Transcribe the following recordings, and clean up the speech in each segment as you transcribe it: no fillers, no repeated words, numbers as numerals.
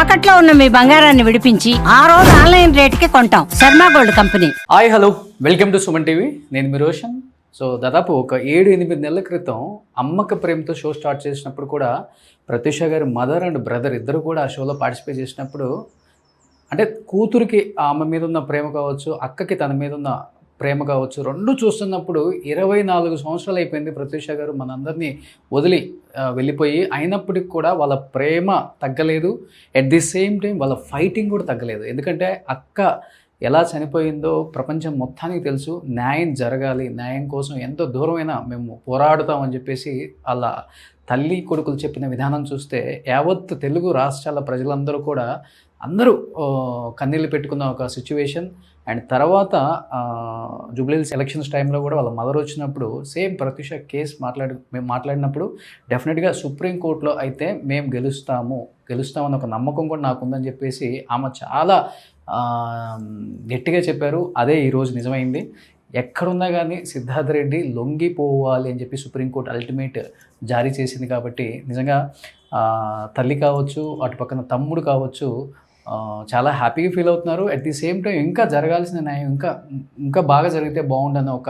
తాకట్లో ఉన్న మీ బంగారాన్ని విడిపించి ఆ రోజు ఆన్లైన్ రేటుకి కొంటాం. Sharma gold company. Hi hello, welcome to Suman TV. నేను మీ రోషన్. సో దాదాపు ఒక 7-8 నెలల క్రితం అమ్మక ప్రేమతో షో స్టార్ట్ చేసినప్పుడు కూడా ప్రత్యూష గారి మదర్ అండ్ బ్రదర్ ఇద్దరు కూడా ఆ షోలో పార్టిసిపేట్ చేసినప్పుడు అంటే కూతురికి ఆమె మీద ఉన్న ప్రేమ కావచ్చు, అక్కకి తన మీద ఉన్న ప్రేమ కావచ్చు, రెండు చూస్తున్నప్పుడు 24 సంవత్సరాలు అయిపోయింది ప్రత్యూష గారు మనందరినీ వదిలి వెళ్ళిపోయి. అయినప్పటికి కూడా వాళ్ళ ప్రేమ తగ్గలేదు. ఎట్ ది సేమ్ టైం వాళ్ళ ఫైటింగ్ కూడా తగ్గలేదు. ఎందుకంటే అక్క ఎలా చనిపోయిందో ప్రపంచం మొత్తానికి తెలుసు. న్యాయం జరగాలి, న్యాయం కోసం ఎంతో దూరమైనా మేము పోరాడుతామని చెప్పేసి అలా తల్లి కొడుకులు చెప్పిన విధానం చూస్తే యావత్ తెలుగు రాష్ట్రాల ప్రజలందరూ కూడా అందరూ కన్నీళ్ళు పెట్టుకున్న ఒక సిచ్యువేషన్. అండ్ తర్వాత జూబ్లీహిల్స్ ఎలక్షన్స్ టైంలో కూడా వాళ్ళ మదర్ వచ్చినప్పుడు సేమ్ ప్రత్యూష కేసు మేము మాట్లాడినప్పుడు డెఫినెట్గా సుప్రీంకోర్టులో అయితే మేము గెలుస్తామన్న ఒక నమ్మకం కూడా నాకు ఉందని చెప్పేసి ఆమె చాలా గట్టిగా చెప్పారు. అదే ఈరోజు నిజమైంది. ఎక్కడున్నా కానీ సిద్ధార్థ రెడ్డి లొంగిపోవాలి అని చెప్పి సుప్రీంకోర్టు అల్టిమేట్ జారీ చేసింది. కాబట్టి నిజంగా తల్లి కావచ్చు, అటు పక్కన తమ్ముడు కావచ్చు, చాలా హ్యాపీగా ఫీల్ అవుతున్నారు. అట్ ది సేమ్ టైం ఇంకా జరగాల్సిన న్యాయం ఇంకా బాగా జరిగితే బాగుండన్న ఒక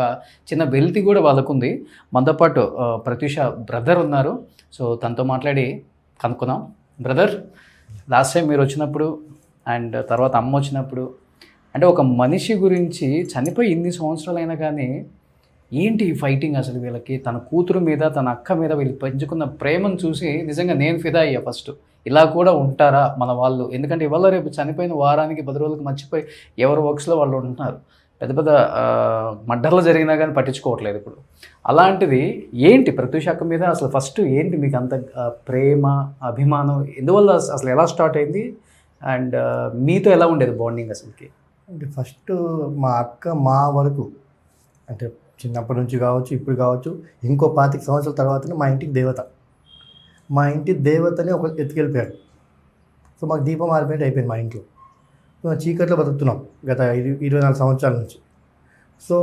చిన్న వెల్తి కూడా వాళ్ళకుంది. మనతో పాటు ప్రత్యూష బ్రదర్ ఉన్నారు. సో తనతో మాట్లాడి కనుక్కుందాం. బ్రదర్, లాస్ట్ టైం మీరు వచ్చినప్పుడు అండ్ తర్వాత అమ్మ వచ్చినప్పుడు అంటే ఒక మనిషి గురించి చనిపోయి ఇన్ని సంవత్సరాలైనా కానీ ఏంటి ఈ ఫైటింగ్ అసలు వీళ్ళకి? తన కూతురు మీద, తన అక్క మీద వీళ్ళు పెంచుకున్న ప్రేమను చూసి నిజంగా నేను ఫిదా అయ్యా ఫస్ట్. ఇలా కూడా ఉంటారా మన వాళ్ళు? ఎందుకంటే ఇవాళ రేపు చనిపోయిన వారానికి 10 రోజులకు మర్చిపోయి ఎవరి వర్క్స్లో వాళ్ళు ఉంటున్నారు. పెద్ద పెద్ద మర్డర్లు జరిగినా కానీ పట్టించుకోవట్లేదు ఇప్పుడు. అలాంటిది ఏంటి ప్రత్యూష అక్క మీద అసలు ఫస్ట్ ఏంటి మీకు అంత ప్రేమ, అభిమానం? ఎందువల్ల అసలు ఎలా స్టార్ట్ అయింది? అండ్ మీతో ఎలా ఉండేది బాండింగ్ అసలుకి? అంటే ఫస్ట్ మా అక్క మా వరకు అంటే చిన్నప్పటి నుంచి కావచ్చు, ఇప్పుడు కావచ్చు, ఇంకో 25 సంవత్సరాల తర్వాతనే మా ఇంటికి దేవత. మా ఇంటి దేవతని ఒక ఎత్తుకెళ్ళిపోయారు. సో మాకు దీపం ఆరిపోయినట్టు అయిపోయింది మా ఇంట్లో. మేము చీకట్లో బతుకుతున్నాం గత 24 సంవత్సరాల నుంచి. సో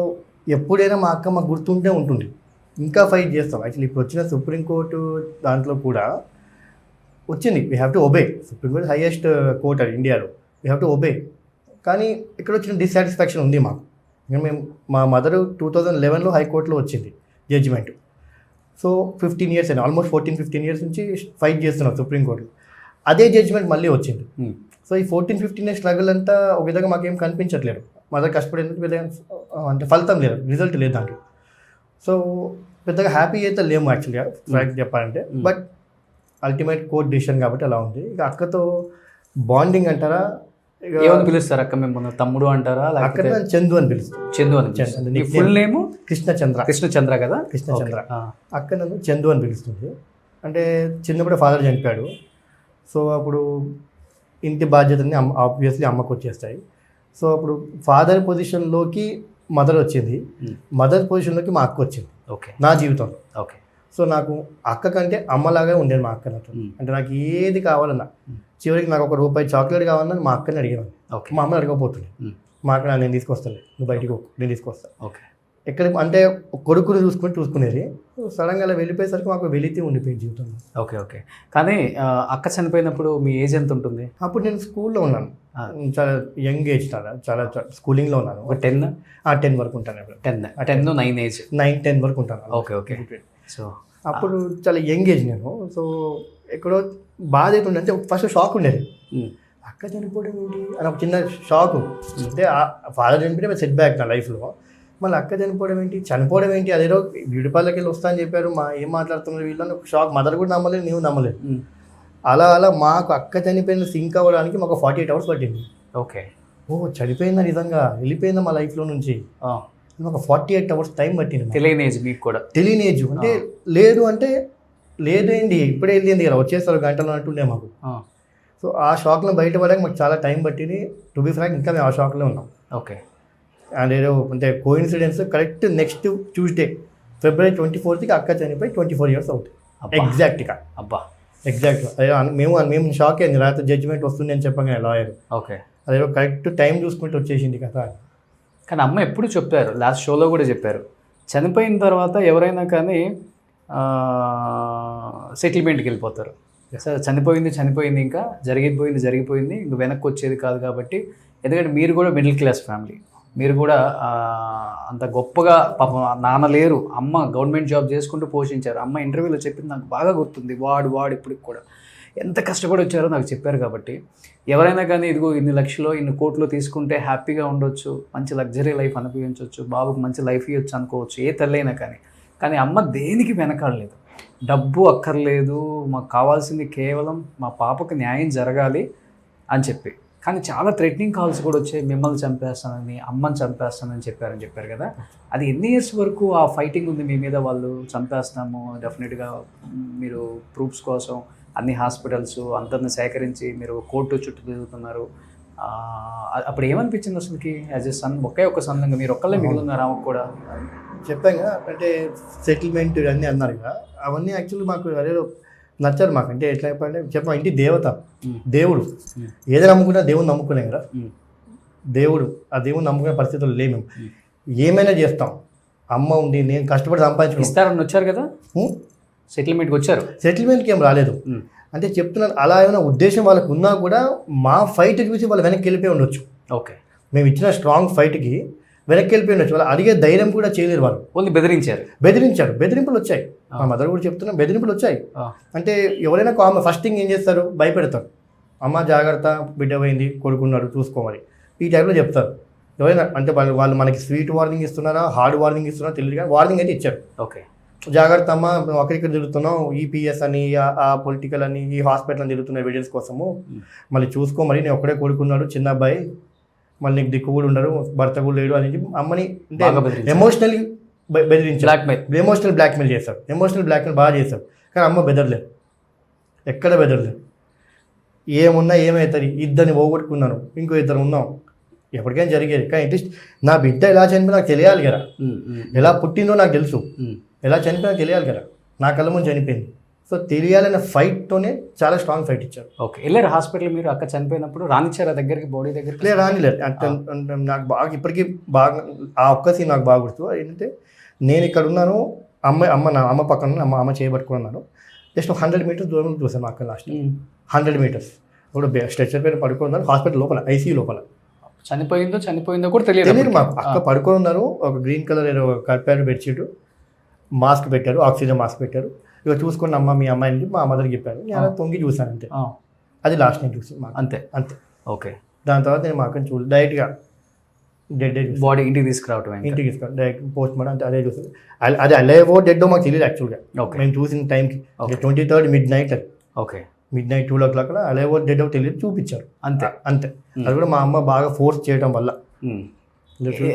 ఎప్పుడైనా మా అక్క మాకు గుర్తుంటే ఉంటుంది, ఇంకా ఫైట్ చేస్తాం. యాక్చువల్లీ ఇప్పుడు వచ్చిన సుప్రీంకోర్టు దాంట్లో కూడా వచ్చింది, we have to obey. Supreme court highest court అది ఇండియాలో, వీ హ్యావ్ టు ఒబే. కానీ ఇక్కడ వచ్చిన డిస్సాటిస్ఫాక్షన్ ఉంది మాకు. మేము మా మదర్ 2011లో హైకోర్టులో వచ్చింది జడ్జిమెంట్. సో 15 ఇయర్స్ అయినా, ఆల్మోస్ట్ 14-15 ఇయర్స్ నుంచి ఫైట్ చేస్తున్నాం సుప్రీంకోర్టు. అదే జడ్జిమెంట్ మళ్ళీ వచ్చింది. సో ఈ 14-15 ఇయర్స్ స్ట్రగుల్ అంతా ఒక విధంగా మాకేం కనిపించట్లేదు. మదర్ కష్టపడేందుకు అంటే ఫలితం లేదు, రిజల్ట్ లేదు దాంట్లో. సో పెద్దగా హ్యాపీ అయితే లేము యాక్చువల్గా ఫ్రాంక్ చెప్పాలంటే. బట్ అల్టిమేట్ కోర్ట్ డిసిషన్ కాబట్టి అలా ఉంది. ఇక అక్కతో బాండింగ్ అంటారా, ఏమని పిలుస్తారు అక్క? మేము తమ్ముడు అంటారా? అక్కడ చందు అని పిలుస్తాం. చందు అని. ఫుల్ నేమ్ కృష్ణచంద్ర కదా? కృష్ణచంద్ర. అక్క నన్ను చందు అని పిలుస్తుంది. అంటే చిన్నప్పుడు ఫాదర్ చనిపోయాడు. సో అప్పుడు ఇంటి బాధ్యతని ఆబ్వియస్లీ అమ్మకు వచ్చేస్తాయి. సో అప్పుడు ఫాదర్ పొజిషన్లోకి మదర్ వచ్చింది, మదర్ పొజిషన్లోకి మా అక్క వచ్చింది నా జీవితంలో. ఓకే. సో నాకు అక్క కంటే అమ్మలాగా ఉండేది మా అక్క నాతో. అంటే నాకు ఏది కావాలన్నా, చివరికి నాకు ₹1 చాక్లెట్ కావాలన్నా మా అక్కని అడిగేవాడిని. మా అమ్మని అడగకపోతుంది. మా అక్క నేను తీసుకొస్తాను, నువ్వు బయటికి నేను తీసుకొస్తాను. ఓకే. ఎక్కడికి అంటే కొడుకుని చూసుకునేది. సడన్గా అలా వెళ్ళిపోయేసరికి మాకు వెళితే ఉండిపోయింది జీవితంలో. ఓకే. కానీ అక్క చనిపోయినప్పుడు మీ ఏజ్ ఎంత ఉంటుంది? అప్పుడు నేను స్కూల్లో ఉన్నాను, చాలా యంగ్ ఏజ్, చాలా స్కూలింగ్లో ఉన్నాను. ఒక 10 వరకు ఉంటాను. 9 ఏజ్, 9-10 వరకు ఉంటాను. ఓకే. సో అప్పుడు చాలా యంగ్ ఏజ్ నేను. సో ఎక్కడో బాధ అవుతుండే, అంటే ఫస్ట్ షాక్ ఉండేది. అక్క చనిపోవడం ఏంటి అని ఒక చిన్న షాక్. అంటే ఫాదర్ చనిపోతే సెట్ బ్యాక్ నా లైఫ్లో. మళ్ళీ అక్క చనిపోవడం ఏంటి అదేదో బ్యూటిపాలకి వెళ్ళి వస్తా అని చెప్పారు, ఏం మాట్లాడుతున్నారు వీళ్ళని ఒక షాక్. మదర్ కూడా నమ్మలేదు, నీవు నమ్మలేదు. అలా మాకు అక్క చనిపోయిన సింక్ అవ్వడానికి మాకు 48 అవర్స్ పట్టింది. ఓకే. చనిపోయిందా నిజంగా, వెళ్ళిపోయిందా మా లైఫ్లో నుంచి, ఒక 48 అవర్స్ టైం పట్టింది. తెలియని ఏజ్ మీకు కూడా? తెలియని ఏజ్ అంటే లేదు ఏంటి ఇప్పుడే వెళ్ళింది కదా, వచ్చేస్తారు గంటలు అంటుండే మాకు. సో ఆ షాక్లో బయటపడడానికి మాకు చాలా టైం పట్టింది. టు బి ఫ్రాంక్ ఇంకా మేము ఆ షాక్లో ఉన్నాం. ఓకే. అండ్ ఏదో అంటే coincidence correct next Tuesday February 24th అక్క చనిపోయి 24 ఇయర్స్ అవుతుంది ఎగ్జాక్ట్గా. ఎగ్జాక్ట్గా మేము షాక్ అయింది. రాత్రి జడ్జిమెంట్ వస్తుంది అని చెప్పగానే లాయర్. ఓకే. అదేదో కరెక్ట్ టైం చూసుకుంటూ వచ్చేసింది కదా. కానీ అమ్మ ఎప్పుడు చెప్పారు, లాస్ట్ షోలో కూడా చెప్పారు, చనిపోయిన తర్వాత ఎవరైనా కానీ సెటిల్మెంట్కి వెళ్ళిపోతారు. సరే, చనిపోయింది, ఇంకా జరిగిపోయింది, ఇంక వెనక్కి వచ్చేది కాదు కాబట్టి. ఎందుకంటే మీరు కూడా మిడిల్ క్లాస్ ఫ్యామిలీ, మీరు కూడా అంత గొప్పగా పాపం నాన్న లేరు, అమ్మ గవర్నమెంట్ జాబ్ చేసుకుంటూ పోషించారు. అమ్మ ఇంటర్వ్యూలో చెప్పింది నాకు బాగా గుర్తుంది, వాడు ఇప్పటికి కూడా ఎంత కష్టపడి వచ్చారో నాకు చెప్పారు. కాబట్టి ఎవరైనా కానీ ఇదిగో ఇన్ని లక్షలు ఇన్ని కోట్లు తీసుకుంటే హ్యాపీగా ఉండొచ్చు, మంచి లగ్జరీ లైఫ్ అనుభవించవచ్చు, బాబుకు మంచి లైఫ్ ఇవ్వచ్చు అనుకోవచ్చు ఏ తల్లైనా కానీ అమ్మ దేనికి వెనకాడలేదు. డబ్బు అక్కర్లేదు, మాకు కావాల్సింది కేవలం మా పాపకు న్యాయం జరగాలి అని చెప్పి. కానీ చాలా థ్రెటనింగ్ కాల్స్ కూడా వచ్చాయి, మిమ్మల్ని చంపేస్తానని, అమ్మని చంపేస్తానని చెప్పారు కదా. అది ఎన్ని ఇయర్స్ వరకు ఆ ఫైటింగ్ ఉంది మీ మీద? వాళ్ళు చంపేస్తాము డెఫినెట్గా, మీరు ప్రూఫ్స్ కోసం అన్ని హాస్పిటల్స్ అందరిని సేకరించి మీరు కోర్టు చుట్టూ తిరుగుతున్నారు. అప్పుడు ఏమనిపించింది అసలుకి యాజ్ ఎ సన్? ఒక్క సన్నంగా మీరు ఒక్కళ్ళే మిగిలిన్నారు ఆమెకు కూడా. చెప్పాగా అంటే సెటిల్మెంట్ అన్నీ అన్నారు కదా, అవన్నీ యాక్చువల్లీ మాకు అదే నచ్చారు మాకు. అంటే ఎట్లా చెప్పంటే చెప్పా, ఇంటి దేవత, దేవుడు, ఏదో నమ్ముకున్నా దేవుని నమ్ముకునే కదా. దేవుడు, ఆ దేవుని నమ్ముకునే పరిస్థితులు లేవు మేము. ఏమైనా చేస్తాం, అమ్మ ఉంది, నేను కష్టపడి సంపాదించుకున్నాను. ఇస్తారని వచ్చారు కదా, సెటిల్మెంట్కి వచ్చారు. సెటిల్మెంట్కి ఏం రాలేదు. అంటే చెప్తున్నాను, అలా ఏమైనా ఉద్దేశం వాళ్ళకు ఉన్నా కూడా మా ఫైట్కి చూసి వాళ్ళు వెనక్కి వెళ్ళిపోయి ఉండొచ్చు. ఓకే, మేము ఇచ్చిన స్ట్రాంగ్ ఫైట్కి వెనక్కి వెళ్ళిపోయి ఉండొచ్చు. వాళ్ళు అడిగే ధైర్యం కూడా చేయలేరు. వాళ్ళు ఓన్లీ బెదిరించారు. బెదిరింపులు వచ్చాయి. మా మదర్ కూడా చెప్తున్నా, బెదిరింపులు వచ్చాయి. అంటే ఎవరైనా ఫస్ట్ థింగ్ ఏం చేస్తారు, భయపెడతారు. అమ్మ జాగ్రత్త, బిడ్డ పోయింది, కొడుకున్నాడు చూసుకోమని ఈ టైంలో చెప్తారు. ఎవరైనా అంటే వాళ్ళు మనకి స్వీట్ వార్నింగ్ ఇస్తున్నారా, హార్డ్ వార్నింగ్ ఇస్తున్నారా తెలియదు, కానీ వార్నింగ్ అయితే ఇచ్చారు. ఓకే, జాగ్రత్త అమ్మ, నువ్వు అక్కడిక్కడ తిరుగుతున్నావు, ఈ పిఎస్ అని, ఆ పొలిటికల్ అని, ఈ హాస్పిటల్ అని తిరుగుతున్న ఎవిడెన్స్ కోసము, మళ్ళీ చూసుకో, మరి నేను ఒక్కడే కొడుకున్నాడు, చిన్న అబ్బాయి, మళ్ళీ నీకు దిక్కు కూడా ఉండరు, భర్త కూడా లేడు అని అమ్మని ఎమోషనల్లీ బెదిరించారు. ఎమోషనల్ బ్లాక్మెయిల్ చేస్తారు. ఎమోషనల్ బ్లాక్మెయిల్ బాగా చేస్తారు. కానీ అమ్మ బెదరలేదు, ఎక్కడ బెదరలేదు. ఏమున్నా ఏమవుతుంది, ఇద్దరిని పోగొట్టుకున్నాను, ఇంకో ఇద్దరు ఉన్నాం, ఎప్పటికైనా జరిగేది. కానీ అట్లీస్ట్ నా బిడ్డ ఎలా చనిపోయి నాకు తెలియాలి కదా, ఎలా పుట్టిందో నాకు తెలుసు, ఎలా చనిపోయినా తెలియాలి కదా, నా కళ్ళ ముందు చనిపోయింది. సో తెలియాలనే ఫైట్తోనే చాలా స్ట్రాంగ్ ఫైట్ ఇచ్చారు. ఓకే, వెళ్ళారు హాస్పిటల్ మీరు? అక్క చనిపోయినప్పుడు రానిచ్చారు దగ్గరికి, బాడీ దగ్గరికి? లేదు, రానిలేదు. అంటే నాకు బాగా ఇప్పటికీ బాగా ఆ ఒక్క సీన్ నాకు బాగా గుర్తు. ఏంటంటే నేను ఇక్కడ ఉన్నాను, అమ్మ పక్కన అమ్మ చేయబట్టుకున్నాను. జస్ట్ 100 మీటర్స్ దూరం చూసాను మా అక్క లాస్ట్. 100 మీటర్స్ ఇప్పుడు స్ట్రెచర్ పైన పడుకున్నారు హాస్పిటల్ లోపల, ఐసీయూ లోపల. చనిపోయిందో కూడా తెలియదు మాకు. అక్క పడుకొని ఉన్నారు, ఒక గ్రీన్ కలర్ ఏదో కప్పారు బెడ్షీట్, మాస్క్ పెట్టారు, ఆక్సిజన్ మాస్క్ పెట్టారు. ఇక చూసుకున్న అమ్మ మీ అమ్మాయిని మా మదర్కి చెప్పాను. నేను అలా పొంగి చూసాను అంతే. అది లాస్ట్ నేను చూసి అంతే. ఓకే, దాని తర్వాత నేను మా అక్కని చూసి డైరెక్ట్గా డెడ్ బాడీ ఇంటికి తీసుకురావడం, డైరెక్ట్ పోస్ట్ మార్టం అంటే అదే చూస్తుంది. అది అలేవో డెడ్డో మాకు తెలియదు యాక్చువల్గా. మేము చూసిన టైంకి 23rd midnight. Okay, midnight 2 o'clock అలేవో డెడ్డో తెలియదు, చూపించారు అంతే. అది కూడా మా అమ్మ బాగా ఫోర్స్ చేయడం వల్ల.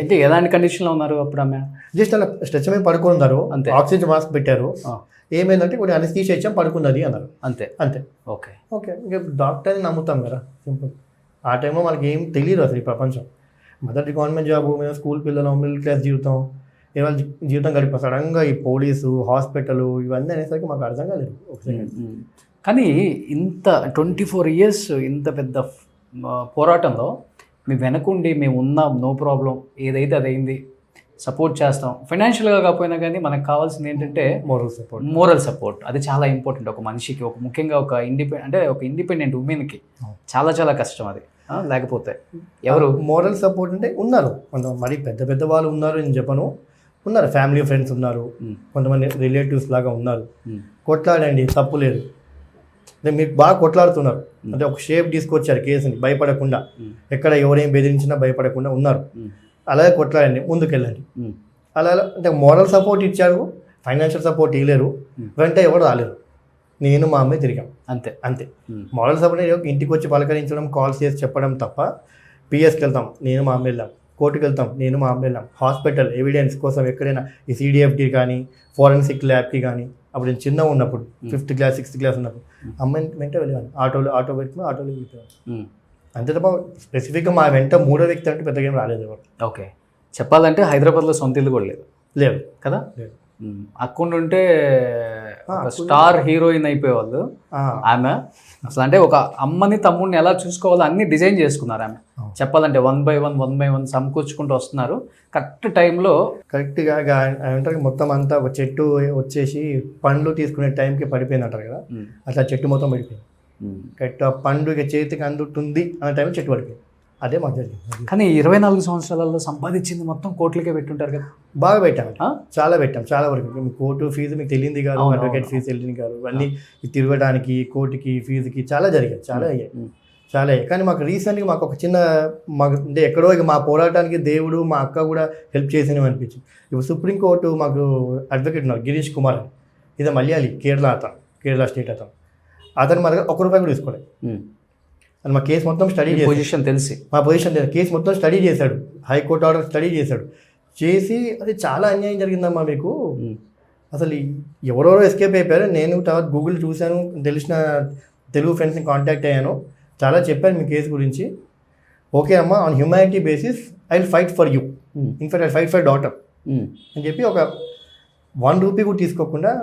అంటే ఎలాంటి కండిషన్లో ఉన్నారు అప్పుడు ఆమె? జస్ట్ అలా స్ట్రెచ్ మీద పడుకున్నారు, ఆక్సిజన్ మాస్క్ పెట్టారు. ఏమైందంటే కొన్ని అనస్థీషియా ఇచ్చాం, పడుకున్నది అన్నారు. అంతే. ఓకే, ఇంకా డాక్టర్ని నమ్ముతాం కదా, సింపుల్. ఆ టైంలో మనకి ఏం తెలియదు అసలు ఈ ప్రపంచం. మొదటి గవర్నమెంట్ జాబ్, మేము స్కూల్ పిల్లలు, మిడిల్ క్లాస్ జీవితం, ఇవాళ జీవితం గడిపా. సడన్గా ఈ పోలీసు, హాస్పిటల్ ఇవన్నీ అనేసరికి మాకు అర్థం కాలేదు. కానీ ఇంత 24 years ఇంత పెద్ద పోరాటంలో మీ వెనకుండి మేము ఉన్నాం, నో ప్రాబ్లం, ఏదైతే అదైంది, సపోర్ట్ చేస్తాం, ఫైనాన్షియల్గా కాకపోయినా కానీ మనకు కావాల్సింది ఏంటంటే మోరల్ సపోర్ట్. అది చాలా ఇంపార్టెంట్ ఒక మనిషికి, ముఖ్యంగా ఒక ఇండిపెండెంట్ ఉమెన్కి చాలా చాలా కష్టం అది. లేకపోతే ఎవరు మోరల్ సపోర్ట్ అంటే ఉన్నారు, మరి పెద్ద వాళ్ళు ఉన్నారు నేను చెప్పను, ఉన్నారు ఫ్యామిలీ ఫ్రెండ్స్ ఉన్నారు, కొంతమంది రిలేటివ్స్ లాగా ఉన్నారు. కొట్లాడండి, తప్పు లేదు. మీరు బాగా కొట్లాడుతున్నారు అంటే ఒక షేప్ తీసుకొచ్చారు కేసుని, భయపడకుండా, ఎక్కడ ఎవరేం బెదిరించినా భయపడకుండా ఉన్నారు. అలాగే కొట్లాడండి, ముందుకెళ్ళండి. అలా అంటే మోరల్ సపోర్ట్ ఇచ్చారు, ఫైనాన్షియల్ సపోర్ట్ ఇవ్వలేరు, వెంట ఎవరు రాలేరు. నేను మా అమ్మాయి తిరిగాం అంతే. మోరల్ సపోర్ట్ ఇంటికి వచ్చి పలకరించడం, కాల్స్ చేసి చెప్పడం తప్ప. పిఎస్కి వెళ్తాం, నేను మా అమ్మ వెళ్ళాం. కోర్టుకి వెళ్తాం, నేను మా అమ్మ వెళ్ళాం. హాస్పిటల్ ఎవిడెన్స్ కోసం ఎక్కడైనా ఈ సిడిఎఫ్టీ కానీ, ఫోరెన్సిక్ ల్యాబ్కి కానీ, అప్పుడు నేను చిన్నగా ఉన్నప్పుడు 5th class 6th class ఉన్నప్పుడు అమ్మాయిని వెంట వెళ్ళాను. ఆటో పెట్టుకుని ఆటోలో వెళ్ళిపోయాను అంతే తప్ప స్పెసిఫిక్గా మా వెంట మూడో వ్యక్తి అంటే పెద్దగా ఏం రాలేదు ఎవరు. ఓకే, చెప్పాలంటే హైదరాబాద్లో సొంత ఇల్లు కూడా లేదు లేదు కదా. అక్కడ ఉంటే ఒక స్టార్ హీరోయిన్ అయిపోయేవాళ్ళు ఆమె. అసలు అంటే ఒక అమ్మని తమ్ముడిని ఎలా చూసుకోవాలో అన్ని డిజైన్ చేసుకున్నారు ఆమె. చెప్పాలంటే 1 by 1 సమకూర్చుకుంటూ వస్తున్నారు. కరెక్ట్ టైంలో కరెక్ట్గా అంటారు మొత్తం అంతా ఒక చెట్టు వచ్చేసి పండ్లు తీసుకునే టైంకి పడిపోయింది అంటారు కదా, అట్లా చెట్టు మొత్తం పడిపోయింది. కరెక్ట్ ఆ పండు ఇక చేతికి అందుతుంది అనే టైంలో చెట్టు పడిపోయింది. అదే మాకు జరిగింది. కానీ 24 సంవత్సరాలలో సంపాదించింది మొత్తం కోట్లకే పెట్టుంటారు కదా. బాగా పెట్టాం, చాలా పెట్టాం, చాలా వరకు. కోర్టు ఫీజు మీకు తెలియంది కాదు, అడ్వకేట్ ఫీజు తెలియదు కాదు, అన్నీ తిరగడానికి కోర్టుకి ఫీజుకి చాలా జరిగాయి, చాలా అయ్యాయి, చాలా అయ్యాయి. కానీ మాకు రీసెంట్గా మాకు ఒక చిన్న మాకు అంటే ఎక్కడో ఇక మా పోరాటానికి దేవుడు మా అక్క కూడా హెల్ప్ చేసినవి అనిపించింది. ఇప్పుడు సుప్రీంకోర్టు మాకు అడ్వకేట్ ఉన్నారు గిరీష్ కుమార్ అని, ఇది మలయాళీ, కేరళ స్టేట్ అతను మా దగ్గర ₹1 కూడా తీసుకోలేదు. అని మా కేసు మొత్తం స్టడీ చేసి పొజిషన్ తెలిసి మా పొజిషన్ కేసు మొత్తం స్టడీ చేశాడు, హైకోర్టు ఆర్డర్ స్టడీ చేశాడు. చేసి అది చాలా అన్యాయం జరిగిందమ్మా మీకు, అసలు ఎవరెవరో ఎస్కేప్ అయిపోయారు. నేను తర్వాత గూగుల్ చూశాను, తెలిసిన తెలుగు ఫ్రెండ్స్ని కాంటాక్ట్ అయ్యాను, చాలా చెప్పాను మీ కేసు గురించి. ఓకే అమ్మా, on humanity basis I will fight for you, in fact I fight for daughter అని చెప్పి ఒక ₹1 కూడా తీసుకోకుండా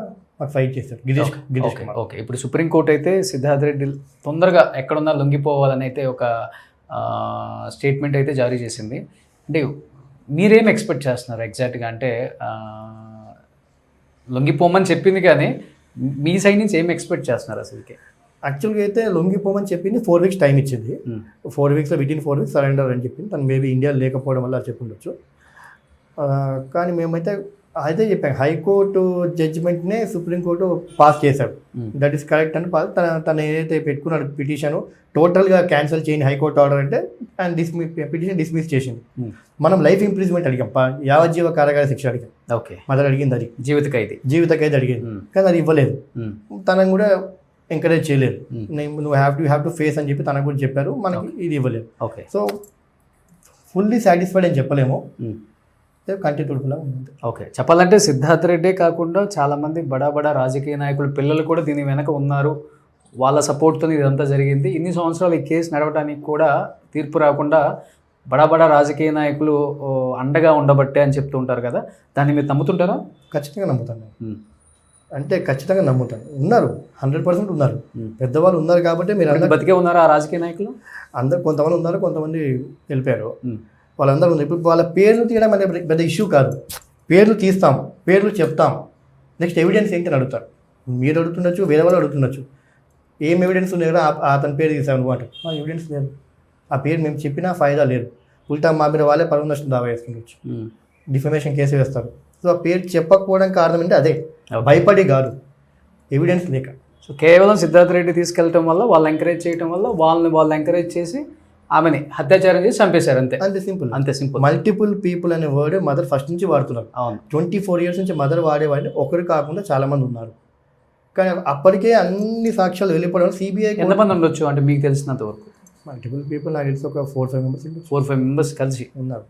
మాకు ఫైట్ చేశాడు గిరీష్ కుమార్. ఓకే, ఇప్పుడు సుప్రీంకోర్టు అయితే సిద్ధార్థ్ రెడ్డి తొందరగా ఎక్కడున్నా లొంగిపోవాలని అయితే ఒక స్టేట్మెంట్ అయితే జారీ చేసింది. అంటే మీరేం ఎక్స్పెక్ట్ చేస్తున్నారు ఎగ్జాక్ట్గా? అంటే లొంగిపోమని చెప్పింది కానీ మీ సైడ్ నుంచి ఏం ఎక్స్పెక్ట్ చేస్తున్నారు అసలుకి? యాక్చువల్గా అయితే లొంగిపోమని చెప్పింది 4 weeks టైం ఇచ్చింది. 4 weeks వితిన్ 4 weeks సరెండర్ అని చెప్పింది. తను మేబీ ఇండియా లేకపోవడం వల్ల చెప్పుండొచ్చు. కానీ మేమైతే అయితే చెప్పాను, హైకోర్టు జడ్జిమెంట్నే సుప్రీంకోర్టు పాస్ చేశాడు, దట్ ఈస్ కరెక్ట్ అని తను ఏదైతే పెట్టుకున్నాడు పిటిషన్ టోటల్గా క్యాన్సిల్ చేయండి హైకోర్టు ఆర్డర్ అంటే అండ్ పిటిషన్ డిస్మిస్ చేసింది. మనం లైఫ్ ఇంప్రిజ్మెంట్ అడిగాం, యావజ్జీవ కారాగార శిక్ష అడిగాం. ఓకే, మొదలు అడిగింది అది జీవిత ఖైదు అడిగింది, కానీ అది ఇవ్వలేదు. తనకు కూడా ఎంకరేజ్ చేయలేదు, నువ్వు హ్యావ్ టు ఫేస్ అని చెప్పి తనకు కూడా చెప్పారు, మనకి ఇది ఇవ్వలేదు. ఓకే, సో ఫుల్లీ సాటిస్ఫైడ్ అని చెప్పలేము, కంటి తుడుపులా ఉంది. ఓకే, చెప్పాలంటే సిద్ధార్థ్ రెడ్డే కాకుండా చాలామంది బడా రాజకీయ నాయకులు పిల్లలు కూడా దీని వెనక ఉన్నారు, వాళ్ళ సపోర్ట్తో ఇదంతా జరిగింది. ఇన్ని సంవత్సరాలు ఈ కేసు నడవడానికి కూడా తీర్పు రాకుండా బడా రాజకీయ నాయకులు అండగా ఉండబట్టే అని చెప్తూ ఉంటారు కదా, దాన్ని మీరు నమ్ముతుంటారా? ఖచ్చితంగా నమ్ముతాను, అంటే ఖచ్చితంగా నమ్ముతాను. ఉన్నారు, 100% ఉన్నారు, పెద్దవాళ్ళు ఉన్నారు కాబట్టి మీరు అందరూ బతికే ఉన్నారా ఆ రాజకీయ నాయకులు? అందరు కొంతమంది ఉన్నారు, కొంతమంది వెళ్ళిపోయారు, వాళ్ళందరూ ఉన్నారు. ఇప్పుడు వాళ్ళ పేర్లు తీయడం అనేది పెద్ద ఇష్యూ కాదు, పేర్లు తీస్తాం, పేర్లు చెప్తాం, నెక్స్ట్ ఎవిడెన్స్ ఏంటి అని అడుగుతారు. మీరు అడుగుతుండొచ్చు, వేరే వాళ్ళు అడుగుతుండొచ్చు, ఏం ఎవిడెన్స్ ఉన్నాయి కదా అతని పేరు తీసాను అనమాట. మా ఎవిడెన్స్ లేదు, ఆ పేరు మేము చెప్పినా ఫాయిదా లేదు, ఉల్టా మా మీద వాళ్ళే పరువు నష్టం దావా వేస్తుండొచ్చు, డిఫమేషన్ కేసు వేస్తారు. సో ఆ పేరు చెప్పకపోవడానికి కారణం అంటే అదే, భయపడి కాదు, ఎవిడెన్స్ లేక. సో కేవలం సిద్ధార్థ్ రెడ్డి తీసుకెళ్ళటం వల్ల, వాళ్ళు ఎంకరేజ్ చేయడం వల్ల, వాళ్ళు ఎంకరేజ్ చేసి ఆమెని అత్యాచారం చేసి చంపేశారు, అంతే సింపుల్. మల్టిపుల్ పీపుల్ అనే వర్డ్ మదర్ ఫస్ట్ నుంచి వాడుతున్నారు. అవును, 24 years నుంచి మదర్ వాడేవాడిని ఒకరు కాకుండా చాలా మంది ఉన్నారు. కానీ అప్పటికే అన్ని సాక్ష్యాలు వెళ్ళిపోవడం సిబిఐ ఎంతమంది ఉండొచ్చు అంటే మీకు తెలిసినంత వరకు? మల్టిపుల్ పీపుల్ నాకు తెలిసి ఒక 4-5 members 4-5 members కలిసి ఉన్నారు.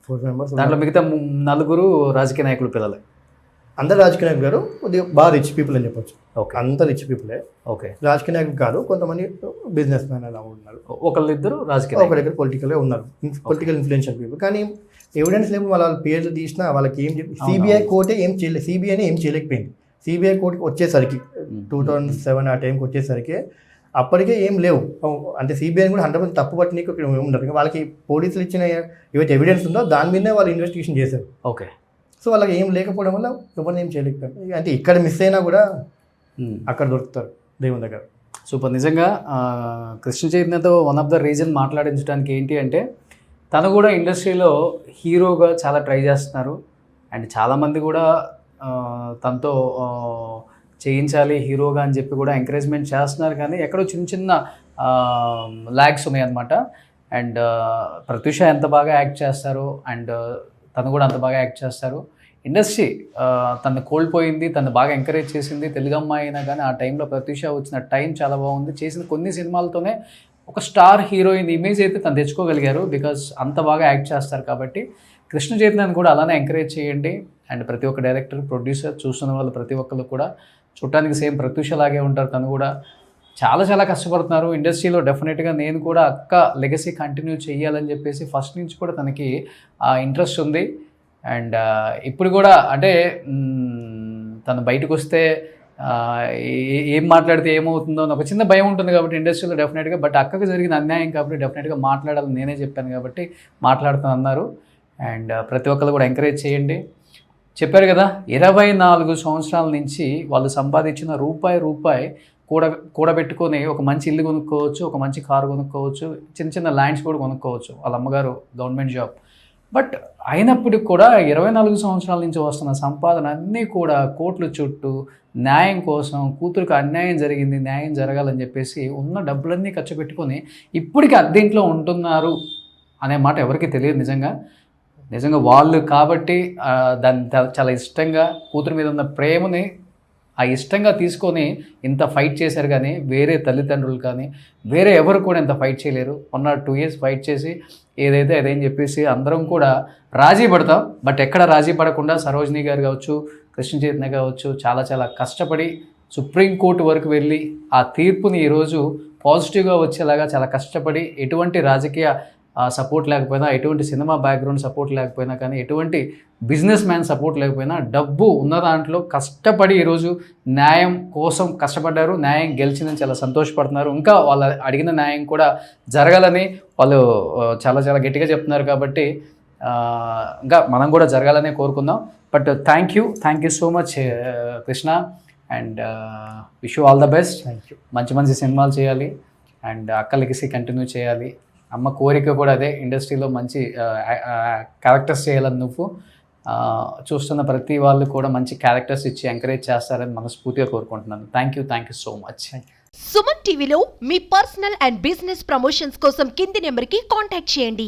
4-5 members, దాంట్లో మిగతా 4 రాజకీయ నాయకులు పిల్లలే. అందరు రాజకీయ నాయకులు గారు కొద్దిగా బాగా రిచ్ పీపుల్ అని చెప్పొచ్చు. ఓకే, అంత రిచ్ పీపులే. ఓకే, రాజకీయ నాయకులు కాదు, కొంతమంది బిజినెస్ మ్యాన్ అలా ఉన్నారు, ఒకళ్ళిద్దరు రాజకీయ, ఒక దగ్గర పొలిటికల్గా ఉన్నారు, పొలిటికల్ ఇన్ఫ్లుయెన్షియల్ పీపుల్. కానీ ఎవిడెన్స్ లేవు, వాళ్ళ పేర్లు తీసినా వాళ్ళకి ఏం సిబిఐ కోర్టే ఏం చేయలేదు, సిబిఐని ఏం చేయలేకపోయింది. సిబిఐ కోర్టుకి వచ్చేసరికి 2007 ఆ టైంకి వచ్చేసరికి అప్పటికే ఏం లేవు. అంటే సిబిఐని కూడా 100% తప్పు పట్టినీకి ఇక్కడ ఉండరు, వాళ్ళకి పోలీసులు ఇచ్చిన ఏవైతే ఎవిడెన్స్ ఉందో దాని మీదనే వాళ్ళు ఇన్వెస్టిగేషన్ చేశారు. ఓకే, సో వాళ్ళకి ఏం లేకపోవడం వల్ల ఎవరిని ఏం చేయలేకపోయారు. అంటే ఇక్కడ మిస్ అయినా కూడా అక్కడ దొరుకుతారు దేవుని దగ్గర. సూపర్. నిజంగా కృష్ణ చైతన్యతో వన్ ఆఫ్ ద రీజన్ మాట్లాడించడానికి ఏంటి అంటే, తను కూడా ఇండస్ట్రీలో హీరోగా చాలా ట్రై చేస్తున్నారు, అండ్ చాలామంది కూడా తనతో చేయించాలి హీరోగా అని చెప్పి కూడా ఎంకరేజ్మెంట్ చేస్తున్నారు. కానీ ఎక్కడో చిన్న ల్యాగ్స్ ఉన్నాయి అన్నమాట. అండ్ ప్రత్యూష ఎంత బాగా యాక్ట్ చేస్తారు, అండ్ తను కూడా అంత బాగా యాక్ట్ చేస్తారు. ఇండస్ట్రీ తను కోల్పోయింది, తను బాగా ఎంకరేజ్ చేసింది, తెలుగు అమ్మాయి అయినా కానీ ఆ టైంలో ప్రత్యూష వచ్చిన టైం చాలా బాగుంది. చేసిన కొన్ని సినిమాలతోనే ఒక స్టార్ హీరోయిన్ ఇమేజ్ అయితే తను తెచ్చుకోగలిగారు, బికాజ్ అంత బాగా యాక్ట్ చేస్తారు. కాబట్టి కృష్ణ చైతన్యని కూడా అలానే ఎంకరేజ్ చేయండి. అండ్ ప్రతి ఒక్క డైరెక్టర్, ప్రొడ్యూసర్ చూస్తున్న వాళ్ళు ప్రతి ఒక్కరు కూడా చూడటానికి సేమ్ ప్రత్యూష లాగే ఉంటారు. తను కూడా చాలా కష్టపడుతున్నారు ఇండస్ట్రీలో. డెఫినెట్గా నేను కూడా అక్క లెగసీ కంటిన్యూ చేయాలని చెప్పేసి ఫస్ట్ నుంచి కూడా తనకి ఇంట్రెస్ట్ ఉంది. అండ్ ఇప్పుడు కూడా అంటే తను బయటకు వస్తే ఏం మాట్లాడితే ఏమవుతుందో అని ఒక చిన్న భయం ఉంటుంది కాబట్టి ఇండస్ట్రీలో డెఫినెట్గా. బట్ అక్కకు జరిగిన అన్యాయం కాబట్టి డెఫినెట్గా మాట్లాడాలని నేనే చెప్పాను కాబట్టి మాట్లాడుతాను అన్నారు. అండ్ ప్రతి ఒక్కరు కూడా ఎంకరేజ్ చేయండి. చెప్పారు కదా, 24 సంవత్సరాల నుంచి వాళ్ళు సంపాదించిన రూపాయి కూడబెట్టుకొని ఒక మంచి ఇల్లు కొనుక్కోవచ్చు, ఒక మంచి కారు కొనుక్కోవచ్చు, చిన్న చిన్న ల్యాండ్స్ కూడా కొనుక్కోవచ్చు. వాళ్ళ అమ్మగారు గవర్నమెంట్ జాబ్. బట్ అయినప్పటికి కూడా 24 సంవత్సరాల నుంచి వస్తున్న సంపాదన అన్నీ కూడా కోట్ల చుట్టూ న్యాయం కోసం, కూతురికి అన్యాయం జరిగింది, న్యాయం జరగాలని చెప్పేసి ఉన్న డబ్బులన్నీ ఖర్చు పెట్టుకొని ఇప్పటికీ అద్దెంట్లో ఉంటున్నారు అనే మాట ఎవరికి తెలియదు. నిజంగా వాళ్ళు కాబట్టి దాన్ని చాలా ఇష్టంగా, కూతురు మీద ఉన్న ప్రేమని ఇష్టంగా తీసుకొని ఇంత ఫైట్ చేశారు. కానీ వేరే తల్లిదండ్రులు కానీ వేరే ఎవరు కూడా ఇంత ఫైట్ చేయలేరు. 1 or 2 years ఫైట్ చేసి ఏదైతే అదేం చెప్పేసి అందరం కూడా రాజీ పడతాం. బట్ ఎక్కడ రాజీ పడకుండా సరోజిని గారు కావచ్చు, కృష్ణ చైతన్య కావచ్చు, చాలా కష్టపడి సుప్రీంకోర్టు వరకు వెళ్ళి ఆ తీర్పుని ఈరోజు పాజిటివ్గా వచ్చేలాగా చాలా కష్టపడి, ఎటువంటి రాజకీయ సపోర్ట్ లేకపోయినా, ఎటువంటి సినిమా బ్యాక్గ్రౌండ్ సపోర్ట్ లేకపోయినా కానీ, ఎటువంటి బిజినెస్ మ్యాన్ సపోర్ట్ లేకపోయినా, డబ్బు ఉన్న దాంట్లో కష్టపడి ఈరోజు న్యాయం కోసం కష్టపడ్డారు. న్యాయం గెలిచిందని చాలా సంతోషపడుతున్నారు. ఇంకా వాళ్ళ అడిగిన న్యాయం కూడా జరగాలని వాళ్ళు చాలా గట్టిగా చెప్తున్నారు. కాబట్టి ఇంకా మనం కూడా జరగాలనే కోరుకుందాం. But thank you so much Krishna. And wish you all the best. Thank you. మంచి సినిమాలు చేయాలి అండ్ అక్క లెగసీ కంటిన్యూ చేయాలి. అమ్మ కోరిక కూడా అదే, ఇండస్ట్రీలో మంచి క్యారెక్టర్స్ చేయాలని నువ్వు చూస్తున్న ప్రతి వాళ్ళు కూడా మంచి క్యారెక్టర్స్ ఇచ్చి ఎంకరేజ్ చేస్తారని మనస్ఫూర్తిగా కోరుకుంటున్నాను. Thank you so much. Suman టీవీలో మీ పర్సనల్ అండ్ బిజినెస్ ప్రమోషన్స్ కోసం కింది నెంబర్కి కాంటాక్ట్ చేయండి.